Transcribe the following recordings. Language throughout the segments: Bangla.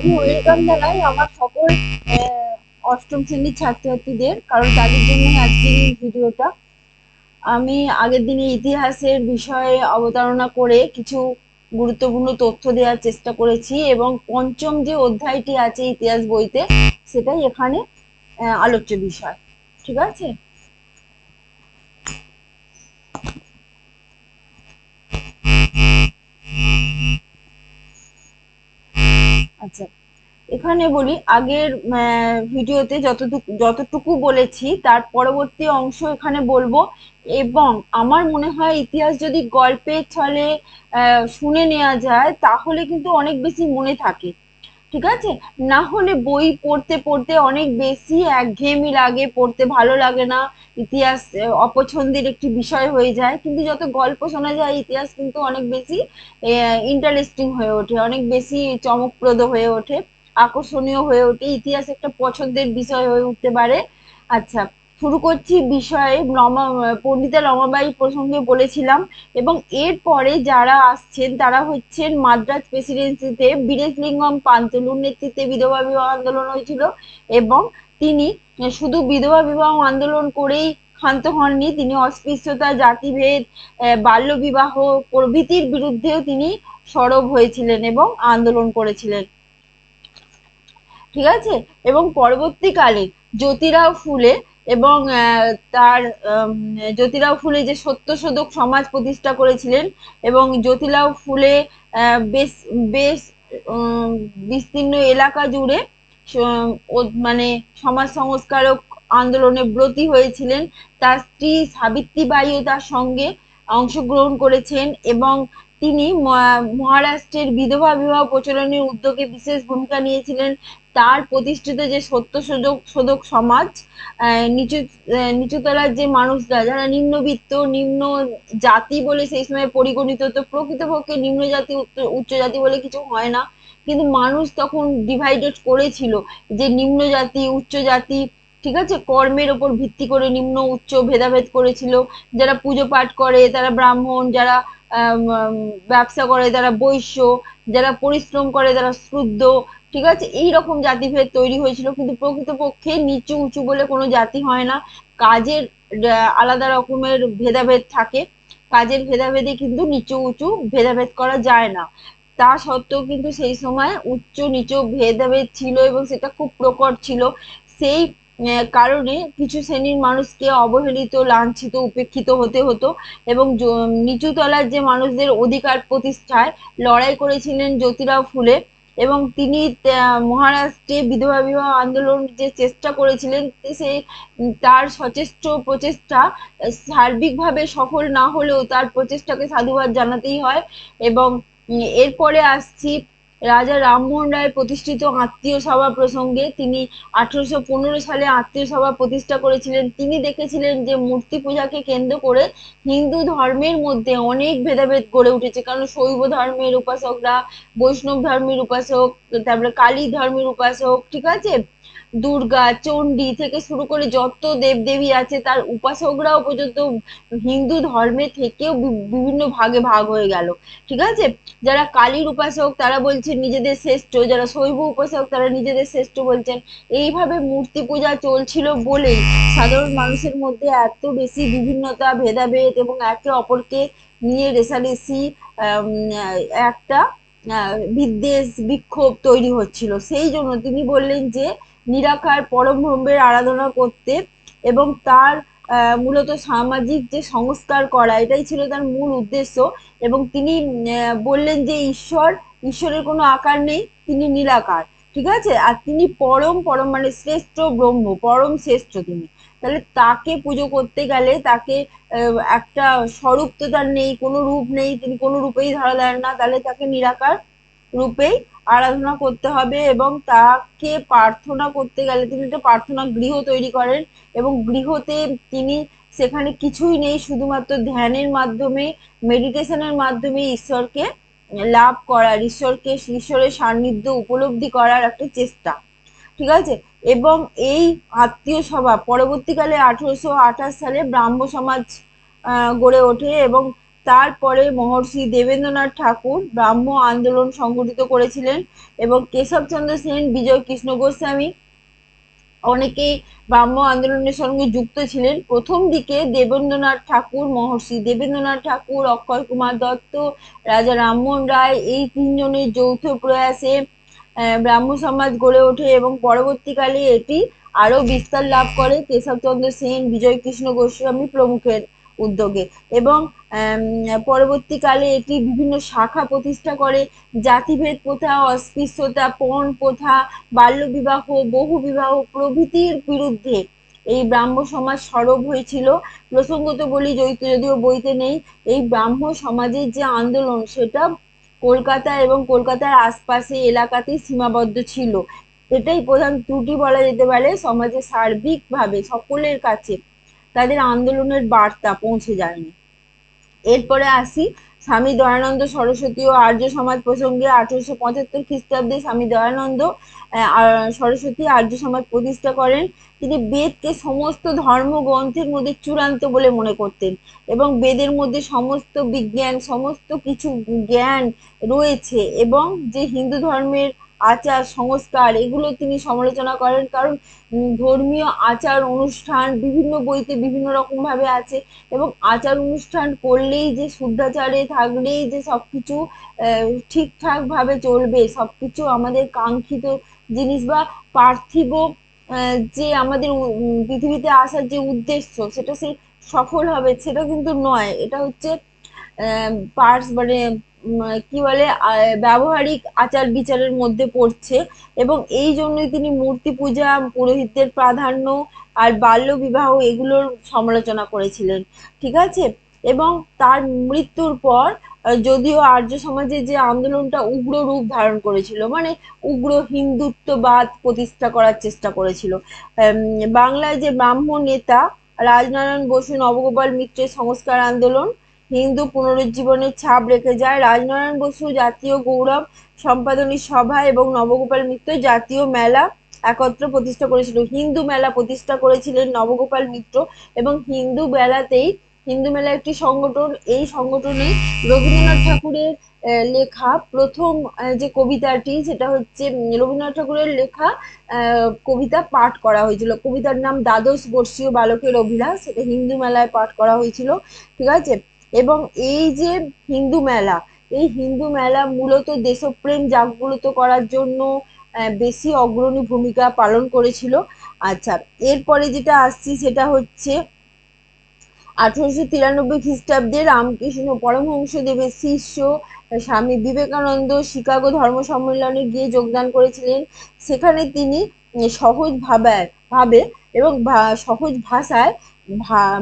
আমি ওয়েলকাম জানাই আমার সকল অষ্টম শ্রেণীর ছাত্রছাত্রীদের, কারণ তাদের জন্যই আজকের এই ভিডিওটা। আমি আগের দিনে ইতিহাসের বিষয়ে অবতারণা করে কিছু গুরুত্বপূর্ণ তথ্য দেওয়ার চেষ্টা করেছি, এবং পঞ্চম যে অধ্যায়টি আছে ইতিহাস বইতে সেটাই এখানে আলোচ্য বিষয়। ঠিক আছে। আচ্ছা, এখানে বলি আগের ভিডিওতে যতটুকু বলেছি তার পরবর্তী অংশ এখানে বলবো। এবং আমার মনে হয় ইতিহাস যদি গল্পের ছলে শুনে নেওয়া যায় তাহলে কিন্তু অনেক বেশি মনে থাকে। ঠিক আছে। না হলে বই পড়তে পড়তে অনেক বেশি একঘেয়েমি লাগে, পড়তে ভালো লাগে না। ইতিহাস অপছন্দের একটি বিষয় হয়ে যায়, কিন্তু যত গল্প শোনা যায় ইতিহাস কিন্তু অনেক বেশি ইন্টারেস্টিং হয়ে ওঠে, অনেক বেশি চমকপ্রদ হয়ে ওঠে, আকর্ষণীয় হয়ে ওঠে। ইতিহাস একটা পছন্দের বিষয় হয়ে উঠতে পারে। আচ্ছা, শুরু করছি বিষয়ে। পণ্ডিতা রমাবাঈ প্রসঙ্গে বলেছিলাম, এবং এরপরে যারা আসছেন তারা হচ্ছেন মাদ্রাজ প্রেসিডেন্সিতে বীরেশলিঙ্গম পান্তলুর নেতৃত্বে বিধবা বিবাহ আন্দোলন হয়েছিল। এবং তিনি শুধু বিধবা বিবাহ আন্দোলন করেই ক্ষান্ত হননি, তিনি অস্পৃশ্যতা, জাতিভেদ, বাল্য বিবাহ প্রভৃতির বিরুদ্ধেও তিনি সরব হয়েছিলেন এবং আন্দোলন করেছিলেন। ঠিক আছে। এবং পরবর্তীকালে জ্যোতিরাও ফুলে এবং তার জ্যোতিরাও ফুলে যে সত্যশোধক সমাজ প্রতিষ্ঠা করেছিলেন, এবং জ্যোতিরাও ফুলে বেশ বেশ বিস্তীর্ণ এলাকা জুড়ে মানে সমাজ সংস্কারক আন্দোলনে ব্রতী হয়েছিলেন। তার স্ত্রী সাবিত্রীবাঈও তার সঙ্গে অংশগ্রহণ করেছেন, এবং তিনি মহারাষ্ট্রের বিধবা বিবাহ প্রচলনের উদ্যোগে বিশেষ ভূমিকা নিয়েছিলেন। তার প্রতিষ্ঠিত যে সত্যশোধক সমাজ, নিচু নিচুতলার যে মানুষরা, যারা নিম্নবিত্ত নিম্ন জাতি বলে সেই সময় পরিগণিত হতো, প্রকৃতপক্ষে নিম্ন জাতি উচ্চ জাতি বলে কিছু হয় না, কিন্তু মানুষ তখন ডিভাইডেড করেছিল যে নিম্ন জাতি উচ্চ জাতি। ঠিক আছে, কর্মের ওপর ভিত্তি করে নিম্ন উচ্চ ভেদাভেদ করেছিল। যারা পুজো পাঠ করে তারা ব্রাহ্মণ, যারা ব্যবসা করে তারা বৈশ্য, যারা পরিশ্রম করে তারা শ্রুদ্ধ। ঠিক আছে, এইরকম জাতিভেদ তৈরি হয়েছিল, কিন্তু প্রকৃতপক্ষে নিচু উঁচু বলে কোনো জাতি হয় না। কাজের আলাদা রকমের ভেদাভেদ থাকে, কাজের ভেদাভেদে কিন্তু নিচু উঁচু ভেদাভেদ করা যায় না। তা সত্ত্বেও কিন্তু সেই সময় উচ্চ নিচু ভেদাভেদ ছিল, এবং সেটা খুব প্রকট ছিল। সেই কারণে কিছু শ্রেণীর মানুষকে অবহেলিত, লাঞ্ছিত, উপেক্ষিত হতে হতো। এবং নিচু তলার যে মানুষদের অধিকার প্রতিষ্ঠায় লড়াই করেছিলেন জ্যোতিরাও ফুলে। এবং তিনি মহারাষ্ট্রে বিধবা বিবাহ আন্দোলন যে চেষ্টা করেছিলেন, সে তার সচেষ্ট প্রচেষ্টা সার্বিকভাবে সফল না হলেও তার প্রচেষ্টাকে সাধুবাদ জানাতেই হয়। এবং এরপরে আসছি রাজা রামমোহন রায় প্রতিষ্ঠিত আত্মীয় সভা প্রসঙ্গে। তিনি 1815 সালে আত্মীয় সভা প্রতিষ্ঠা করেছিলেন। তিনি দেখেছিলেন যে মূর্তি পূজাকে কেন্দ্র করে হিন্দু ধর্মের মধ্যে অনেক ভেদাভেদ গড়ে উঠেছে, কারণ শৈব ধর্মের উপাসকরা, বৈষ্ণব ধর্মের উপাসক, তারপরে কালী ধর্মের উপাসক, ঠিক আছে, দুর্গা চণ্ডী থেকে শুরু করে যত দেবদেবী আছে তার উপাসকরাও পর্যন্ত হিন্দু ধর্মে থেকেও বিভিন্ন ভাগে ভাগ হয়ে গেল। ঠিক আছে, যারা কালীর উপাসক তারা বলছেন নিজেদের শ্রেষ্ঠ, যারা শৈব উপাসক তারা নিজেদের শ্রেষ্ঠ বলছেন। এইভাবে মূর্তি পূজা চলছিল বলেই সাধারণ মানুষের মধ্যে এত বেশি বিভিন্নতা, ভেদাভেদ এবং একে অপরকে নিয়ে রেষারেষি, একটা বিদ্বেষ, বিক্ষোভ তৈরি হচ্ছিল। সেই জন্য তিনি বললেন যে নিরাকার পরম ব্রহ্মের আরাধনা করতে, এবং তার মূলত সামাজিক যে সংস্কার করা, এটাই ছিল তার মূল উদ্দেশ্য। এবং তিনি বললেন যে ঈশ্বরের কোনো আকার নেই, তিনি নিরাকার। ঠিক আছে, আর তিনি পরম পরম মানে শ্রেষ্ঠ ব্রহ্ম, পরম শ্রেষ্ঠ তিনি। তাহলে তাকে পুজো করতে গেলে তাকে একটা স্বরূপ তো তার নেই, কোনো রূপ নেই, তিনি কোনো রূপেই ধরা দেন না, তাহলে তাকে নিরাকার রূপেই আরাধনা করতে হবে। এবং তাকে প্রার্থনা করতে গেলে তিনি একটা প্রার্থনা গৃহ তৈরি করেন, এবং গৃহতে তিনি সেখানে কিছুই নেই, শুধুমাত্র ধ্যানের মাধ্যমে, মেডিটেশনের মাধ্যমে ঈশ্বরকে লাভ করার, ঈশ্বরের সান্নিধ্য উপলব্ধি করার একটা চেষ্টা। ঠিক আছে। এবং এই আত্মীয় সভা পরবর্তীকালে 1828 সালে ব্রাহ্ম সমাজ গড়ে ওঠে, এবং তারপরে মহর্ষি দেবেন্দ্রনাথ ঠাকুর ব্রাহ্ম আন্দোলন সংগঠিত করেছিলেন এবং কেশবচন্দ্র সেন, বিজয় কৃষ্ণ গোস্বামী অনেকেই ব্রাহ্ম আন্দোলনের সঙ্গে যুক্ত ছিলেন। প্রথম দিকে দেবেন্দ্রনাথ ঠাকুর, মহর্ষি দেবেন্দ্রনাথ ঠাকুর, অক্ষয় কুমার দত্ত, রাজা রামমোহন রায় এই তিনজনের যৌথ প্রয়াসে ব্রাহ্ম সমাজ গড়ে ওঠে এবং পরবর্তীকালে এটি আরো বিস্তার লাভ করে কেশবচন্দ্র সেন, বিজয় কৃষ্ণ গোস্বামী প্রমুখের উদ্যোগে এবং পরবর্তীকালে এটি বিভিন্ন শাখা প্রতিষ্ঠা করে। জাতিভেদ প্রথা, অস্পৃশ্যতা, পণ প্রথা, বাল্যবিবাহ, বহুবিবাহ প্রভৃতির বিরুদ্ধে এই ব্রাহ্ম সমাজ সরব হয়েছিল। প্রসঙ্গত বলি, যদিও বইতে নেই, এই ব্রাহ্ম সমাজের যে আন্দোলন সেটা কলকাতা এবং কলকাতার আশপাশে এলাকাতেই সীমাবদ্ধ ছিল। এটাই প্রধান ত্রুটি বলা যেতে পারে, সমাজে সার্বিকভাবে সকলের কাছে তাদের আন্দোলনের বার্তা পৌঁছে যায়নি। এরপরে আসি স্বামী দয়ানন্দ সরস্বতী ও আর্য সমাজ প্রসঙ্গে। 1875 খ্রিস্টাব্দে স্বামী দয়ানন্দ সরস্বতী আর্য সমাজ প্রতিষ্ঠা করেন। তিনি বেদকে সমস্ত ধর্মগ্রন্থের মধ্যে চূড়ান্ত বলে মনে করতেন এবং বেদের মধ্যে সমস্ত বিজ্ঞান, সমস্ত কিছু জ্ঞান রয়েছে এবং যে হিন্দু ধর্মের আচার সংস্কার এগুলো তিনি সমালোচনা করেন। কারণ ধর্মীয় আচার অনুষ্ঠান বিভিন্ন বইতে বিভিন্ন রকম ভাবে আছে এবং আচার অনুষ্ঠান করলেই যে শুদ্ধাচারে থাকলেই যে সবকিছু ঠিকঠাক ভাবে চলবে, সবকিছু আমাদের কাঙ্ক্ষিত জিনিস বা পার্থিব যে আমাদের পৃথিবীতে আসার যে উদ্দেশ্য সেটা সে সফল হবে সেটা কিন্তু নয়। এটা হচ্ছে মানে কি বলে ব্যবহারিক আচার বিচারের মধ্যে পড়ছে এবং এই জন্যই তিনি মূর্তি পূজা, পুরোহিতদের প্রাধান্য আর বাল্য বিবাহ এগুলোর সমালোচনা করেছিলেন। ঠিক আছে? এবং তার মৃত্যুর পর যদিও আর্য সমাজের যে আন্দোলনটা উগ্র রূপ ধারণ করেছিল, মানে উগ্র হিন্দুত্ববাদ প্রতিষ্ঠা করার চেষ্টা করেছিল। বাংলায় যে ব্রাহ্ম নেতা রাজনারায়ণ বসু, নবগোপাল মিত্রের সংস্কার আন্দোলন হিন্দু পুনরুজ্জীবনের ছাপ রেখে যায়। রাজনারায়ণ বসু জাতীয় গৌরব সম্পাদনী সভা এবং নবগোপাল মিত্র জাতীয় মেলা একত্র প্রতিষ্ঠা করেছিল। হিন্দু মেলা প্রতিষ্ঠা করেছিলেন নবগোপাল মিত্র এবং হিন্দু মেলা একটি সংগঠন। এই সংগঠনে রবীন্দ্রনাথ ঠাকুরের লেখা প্রথম যে কবিতাটি সেটা হচ্ছে রবীন্দ্রনাথ ঠাকুরের লেখা কবিতা পাঠ করা হয়েছিল। কবিতার নাম দ্বাদশ বর্ষীয় বালকের অভিলাষ, সেটা হিন্দু মেলায় পাঠ করা হয়েছিল। ঠিক আছে? এবং এই যে হিন্দু মেলা, এই হিন্দু মেলা মূলত দেশপ্রেম জাগ্রত করার জন্য বেশি অগ্রণী ভূমিকা পালন করেছিল। আচ্ছা, এরপরে যেটা আসছি সেটা হচ্ছে 1893 খ্রিস্টাব্দে রামকৃষ্ণ পরমহংসদেবের শিষ্য স্বামী বিবেকানন্দ শিকাগো ধর্ম সম্মেলনে গিয়ে যোগদান করেছিলেন। সেখানে তিনি সহজ ভাবে এবং সহজ ভাষায়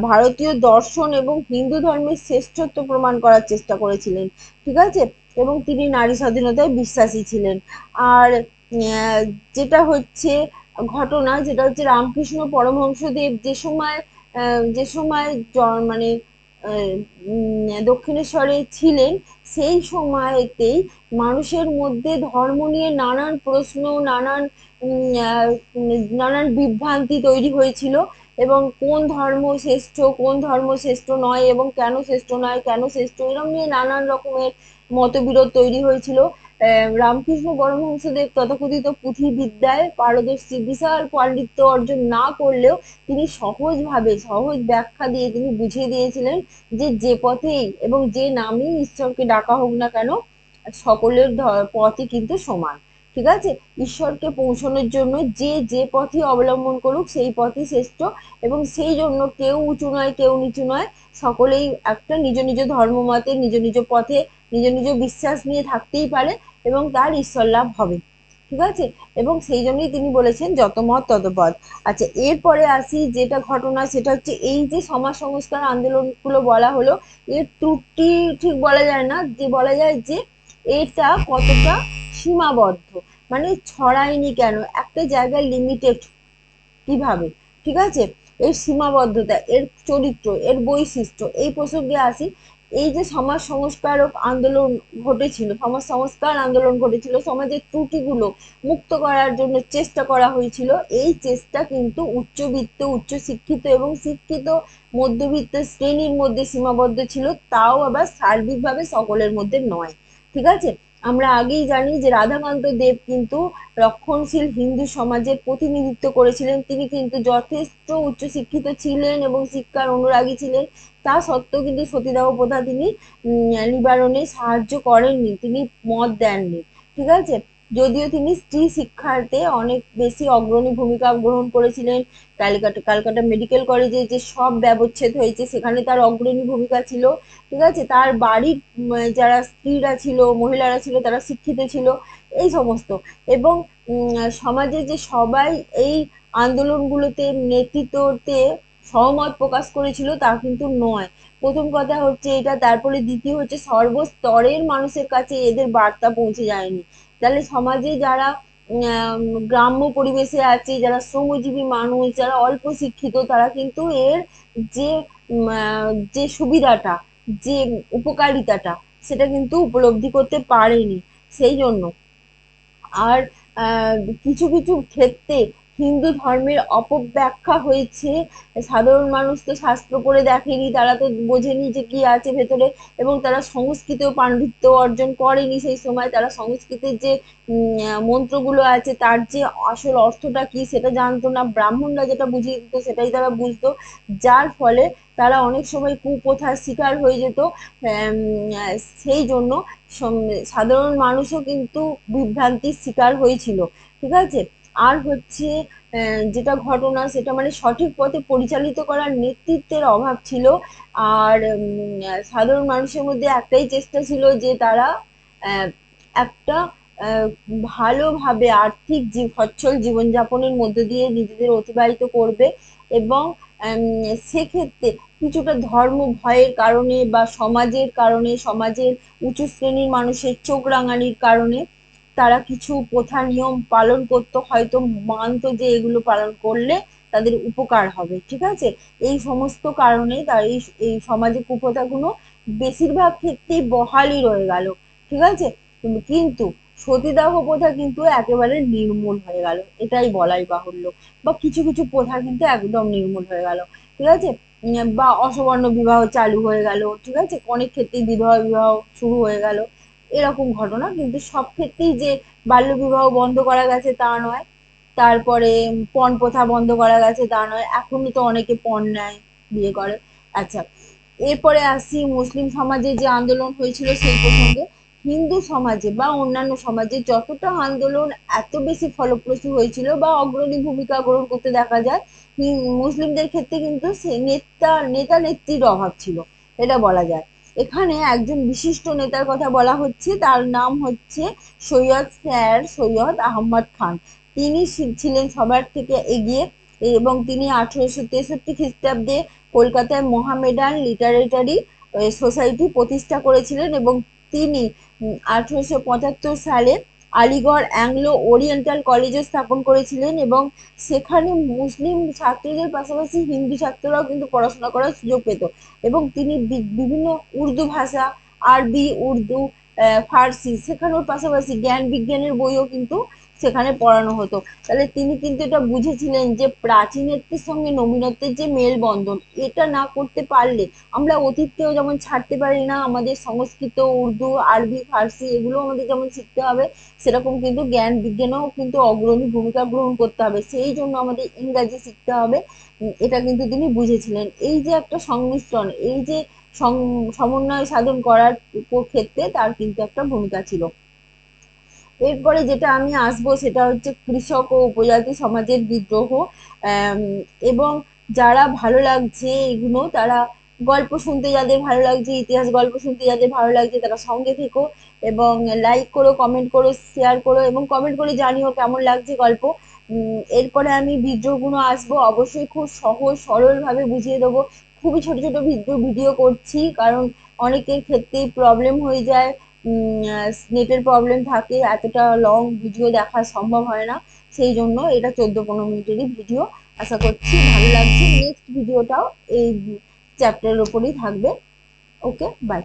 ভারতীয় দর্শন এবং হিন্দু ধর্মের শ্রেষ্ঠত্ব প্রমাণ করার চেষ্টা করেছিলেন। ঠিক আছে? এবং তিনি নারী স্বাধীনতায় বিশ্বাসী ছিলেন। আর যেটা হচ্ছে ঘটনা, যেটা হচ্ছে রামকৃষ্ণ পরমহংসদেব যে সময় মানে দক্ষিণেশ্বরে ছিলেন, সেই সময়তেই মানুষের মধ্যে ধর্ম নিয়ে নানান প্রশ্ন, নানান বিভ্রান্তি তৈরি হয়েছিল এবং কোন ধর্ম শ্রেষ্ঠ নয় এবং কেন শ্রেষ্ঠ নয়, কেন শ্রেষ্ঠ, এরকম নিয়ে নানান রকমের মতবিরোধ তৈরি হয়েছিল। রামকৃষ্ণ পরমহংসদেব তথাকথিত পুঁথিবিদ্যায় পারদর্শী, বিশাল পাণ্ডিত্য অর্জন না করলেও তিনি সহজ ব্যাখ্যা দিয়ে তিনি বুঝিয়ে দিয়েছিলেন যে পথেই এবং যে নামেই ঈশ্বরকে ডাকা হোক না কেন, সকলের পথই কিন্তু সমান। ঠিক আছে? ঈশ্বরকে পৌঁছানোর জন্য যে পথই অবলম্বন করুক সেই পথই শ্রেষ্ঠ এবং সেই জন্য কেউ উঁচু নয়, কেউ নিচু নয়, সকলেই একটা নিজ নিজ ধর্ম মতে, নিজ নিজ পথে, নিজ নিজ বিশ্বাস নিয়ে থাকতেই পারে এবং তার ঈশ্বর লাভ হবে। ঠিক আছে? এবং সেই জন্যই তিনি বলেছেন যত মত তত পথ। আচ্ছা, এরপরে আসি যেটা ঘটনা, সেটা হচ্ছে এই যে সমাজ সংস্কার আন্দোলনগুলো বলা হলো, এর ত্রুটি ঠিক বলা যায় না, যে বলা যায় যে এটা কতটা সীমাবদ্ধ, মানে ছড়ায়নি কেন, একটা জায়গায় লিমিটেড কিভাবে। ঠিক আছে? এর সীমাবদ্ধতা, এর চরিত্র, এর বৈশিষ্ট্য, এই প্রসঙ্গে আসি। এই যে সমাজ সংস্কারক আন্দোলন ঘটেছিল, সমাজ সংস্কার আন্দোলন ঘটেছিল, সমাজের ত্রুটিগুলো মুক্ত করার জন্য চেষ্টা করা হয়েছিল। এই চেষ্টা কিন্তু উচ্চবিত্ত, উচ্চ শিক্ষিত এবং শিক্ষিত মধ্যবিত্ত শ্রেণীর মধ্যে সীমাবদ্ধ ছিল, তাও আবার সার্বিকভাবে সকলের মধ্যে নয়। ঠিক আছে? আমরা আগেই জানি যে রাধাকান্ত দেব কিন্তু রক্ষণশীল হিন্দু সমাজের প্রতিনিধিত্ব করেছিলেন। তিনি কিন্তু যথেষ্ট উচ্চশিক্ষিত ছিলেন এবং শিক্ষার অনুরাগী ছিলেন। তা সত্ত্বেও কিন্তু সতীদাহ প্রথা তিনি নিবারণে সাহায্য করেননি, তিনি মত দেননি। ঠিক আছে? যদিও তিনি স্ত্রী শিক্ষার্থে অনেক বেশি অগ্রণী ভূমিকা গ্রহণ করেছিলেন। ক্যালকাটা মেডিকেল কলেজে যে সব ব্যবচ্ছেদ হয়েছে সেখানে তার অগ্রণী ভূমিকা ছিল। ঠিক আছে? তার বাড়ির যারা স্ত্রীরা ছিল, মহিলারা ছিল, তারা শিক্ষিত ছিল, এই সমস্ত। এবং সমাজে যে সবাই এই আন্দোলনগুলোতে নেতৃত্বতে সহমত প্রকাশ করেছিল তা কিন্তু নয়। প্রথম কথা হচ্ছে এটা, তারপরে দ্বিতীয় হচ্ছে সর্বস্তরের মানুষের কাছে এদের বার্তা পৌঁছে যায়নি। তাহলে সমাজে যারা গ্রাম্য পরিবেশে আছে, যারা শ্রমজীবী মানুষ, যারা অল্প শিক্ষিত, তারা কিন্তু এর যে যে সুবিধাটা, যে উপকারিতাটা, সেটা কিন্তু উপলব্ধি করতে পারেনি। সেই জন্য আর কিছু কিছু ক্ষেত্রে হিন্দু ধর্মের অপব্যাখ্যা হয়েছে। সাধারণ মানুষ তো শাস্ত্র পড়ে দেখেনি, তারা তো বোঝেনি যে কি আছে ভেতরে, এবং তারা সংস্কৃতেও পাণ্ডিত্য অর্জন করেনি সেই সময়। তারা সংস্কৃতের যে মন্ত্রগুলো আছে তার যে আসল অর্থটা কি সেটা জানতো না, ব্রাহ্মণরা যেটা বুঝিয়ে দিত সেটাই তারা বুঝতো, যার ফলে তারা অনেক সময় কুপ্রথার শিকার হয়ে যেত। সেই জন্য সাধারণ মানুষও কিন্তু বিভ্রান্তির শিকার হয়েছিল। ঠিক আছে? আর হচ্ছে যেটা ঘটনা, সেটা মানে সঠিক পথে পরিচালিত করার নেতৃত্বের অভাব ছিল। আর সাধারণ মানুষের মধ্যে একটাই চেষ্টা ছিল যে তারা আহ, একটা আহ, ভালোভাবে আর্থিক সচ্ছল জীবনযাপনের মধ্য দিয়ে নিজেদের অতিবাহিত করবে। এবং সেক্ষেত্রে কিছুটা ধর্ম ভয়ের কারণে বা সমাজের কারণে, সমাজের উঁচু শ্রেণীর মানুষের চোখ রাঙানির কারণে তারা কিছু প্রথা নিয়ম পালন করতো, হয়তো মানতো যে এগুলো পালন করলে তাদের উপকার হবে। ঠিক আছে? এই সমস্ত কারণে তার এই সমাজে কুপ্রথাগুলো বেশিরভাগ ক্ষেত্রেই বহালই রয়ে গেল। ঠিক আছে? কিন্তু সতীদাহ প্রথা কিন্তু একেবারে নির্মূল হয়ে গেল, এটাই বলাই বাহুল্য। বা কিছু কিছু প্রথা কিন্তু একদম নির্মূল হয়ে গেল। ঠিক আছে? বা অসবর্ণ বিবাহ চালু হয়ে গেল। ঠিক আছে? অনেক ক্ষেত্রেই বিধবা বিবাহ শুরু হয়ে গেল, এরকম ঘটনা। কিন্তু সব ক্ষেত্রেই যে বাল্য বিবাহ বন্ধ করা গেছে তা নয়, তারপরে পণ প্রথা বন্ধ করা গেছে তা নয়, এখনো তো অনেকে পণ নেয়, বিয়ে করে। আচ্ছা, এরপরে আসি মুসলিম সমাজে যে আন্দোলন হয়েছিল সেই প্রসঙ্গে। হিন্দু সমাজে বা অন্যান্য সমাজে যতটা আন্দোলন এত বেশি ফলপ্রসূ হয়েছিল বা অগ্রণী ভূমিকা গ্রহণ করতে দেখা যায়, মুসলিমদের ক্ষেত্রে কিন্তু সে নেতা নেত্রীর অভাব ছিল, এটা বলা যায়। এখানে একজন বিশিষ্ট নেতার কথা বলা হচ্ছে, তার নাম হচ্ছে সৈয়দ স্যার সৈয়দ আহমদ খান। তিনি ছিলেন সবার থেকে এগিয়ে, এবং তিনি 1863 খ্রিস্টাব্দে কলকাতায় মোহামেডান লিটারেটারি সোসাইটি প্রতিষ্ঠা করেছিলেন। এবং তিনি 1875 সালে আলিগড় অ্যাংলো ওরিয়েন্টাল কলেজও স্থাপন করেছিলেন, এবং সেখানে মুসলিম ছাত্রদের পাশাপাশি হিন্দু ছাত্ররাও কিন্তু পড়াশোনা করার সুযোগ পেত। এবং তিনি বিভিন্ন উর্দু ভাষা, আরবি, উর্দু, ফার্সি শেখানোর পাশাপাশি জ্ঞান বিজ্ঞানের বইও কিন্তু সেখানে পড়ানো হতো। তাহলে তিনি কিন্তু এটা বুঝেছিলেন যে প্রাচীনত্বের সঙ্গে নবীনত্বের যে মেলবন্ধন, এটা না করতে পারলে আমরা অতীতকেও যেমন ছাড়তে পারি না, আমাদের সংস্কৃত, উর্দু, আরবি, ফার্সি এগুলো আমাদের যেমন শিখতে হবে, সেরকম কিন্তু জ্ঞান বিজ্ঞানেও কিন্তু অগ্রণী ভূমিকা গ্রহণ করতে হবে, সেই জন্য আমাদের ইংরাজি শিখতে হবে। এটা কিন্তু তিনি বুঝেছিলেন। এই যে একটা সংমিশ্রণ, এই যে সমন্বয় সাধন করার ক্ষেত্রে তার কিন্তু একটা ভূমিকা ছিল। এরপরে যেটা আমি আসবো সেটা হচ্ছে কৃষক ও উপজাতি সমাজের বিদ্রোহ। এবং যারা ভালো লাগছে এগুলো, তারা গল্প শুনতে যাদের ভালো লাগছে, ইতিহাস গল্প শুনতে যাদের ভালো লাগছে, তারা সঙ্গে থেকো এবং লাইক করো, কমেন্ট করো, শেয়ার করো এবং কমেন্ট করে জানিও কেমন লাগছে গল্প। এরপরে আমি বিদ্রোহগুলো আসবো, অবশ্যই খুব সহজ সরল ভাবে বুঝিয়ে দেবো। খুবই ছোট ছোট ভিডিও করছি, কারণ অনেকের ক্ষেত্রেই প্রবলেম হয়ে যায়, নেটের প্রবলেম থাকে, এতটা লং ভিডিও দেখা সম্ভব হয় না। সেই জন্য এটা 14-15 মিনিটেরই ভিডিও। আশা করছি ভালো লাগছে। নেক্সট ভিডিওটাও এই চ্যাপ্টারের উপরেই থাকবে। ওকে, বাই।